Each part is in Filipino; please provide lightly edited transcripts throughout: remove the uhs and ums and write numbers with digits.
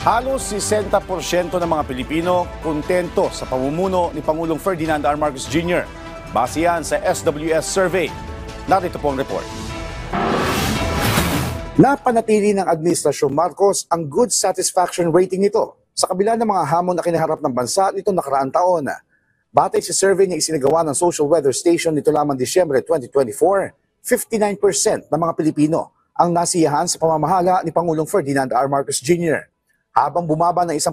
Halos 60% ng mga Pilipino kontento sa pamumuno ni Pangulong Ferdinand R. Marcos Jr. Base yan sa SWS survey. Narito po ang report. Napanatili ng Administrasyong Marcos ang good satisfaction rating nito sa kabila ng mga hamon na kinaharap ng bansa nitong nakaraang taon. Batay sa survey na isinagawa ng Social Weather Station nito lamang Disyembre 2024, 59% ng mga Pilipino ang nasiyahan sa pamamahala ni Pangulong Ferdinand R. Marcos Jr. Habang bumaba ng 1%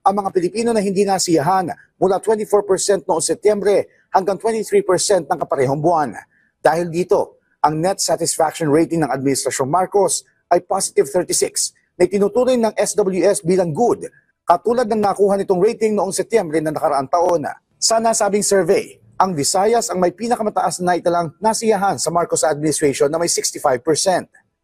ang mga Pilipino na hindi nasiyahan mula 24% noong Setyembre hanggang 23% ng kaparehong buwan. Dahil dito, ang net satisfaction rating ng Administrasyong Marcos ay positive 36 na itinuturing ng SWS bilang good, katulad ng nakuha nitong rating noong Setyembre na nakaraang taon. Sa nasabing survey, ang Visayas ang may pinakamataas na naitalang nasiyahan sa Marcos administration na may 65%.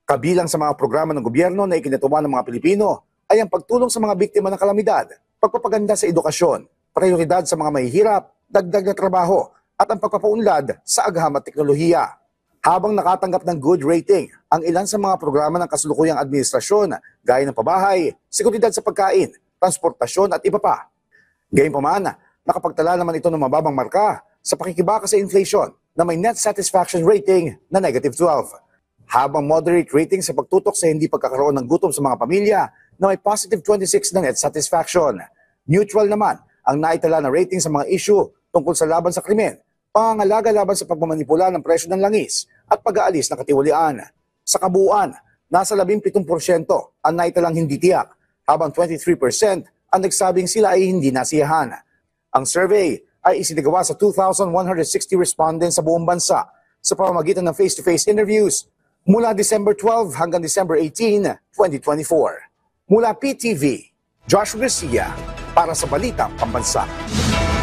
Kabilang sa mga programa ng gobyerno na ikinatuwa ng mga Pilipino ay ang pagtulong sa mga biktima ng kalamidad, pagpapaganda sa edukasyon, prioridad sa mga mahihirap, dagdag na trabaho, at ang pagpapaunlad sa agham at teknolohiya. Habang nakatanggap ng good rating ang ilan sa mga programa ng kasalukuyang administrasyon gaya ng pabahay, seguridad sa pagkain, transportasyon at iba pa. Gayunpaman, nakapagtala naman ito ng mababang marka sa pakikibaka sa inflation na may net satisfaction rating na negative 12. Habang moderate rating sa pagtutok sa hindi pagkakaroon ng gutom sa mga pamilya na may positive 26 na net satisfaction. Neutral naman ang naitala na rating sa mga issue tungkol sa laban sa krimen, pangangalaga laban sa pagmamanipula ng presyo ng langis at pag-aalis ng katiwalian. Sa kabuuan, nasa 17% ang naitalang hindi tiyak, habang 23% ang nagsabing sila ay hindi nasiyahan. Ang survey ay isinagawa sa 2,160 respondents sa buong bansa sa pamamagitan ng face-to-face interviews mula December 12 hanggang December 18, 2024. Mula PTV, Joshua Garcia para sa Balitang Pambansa.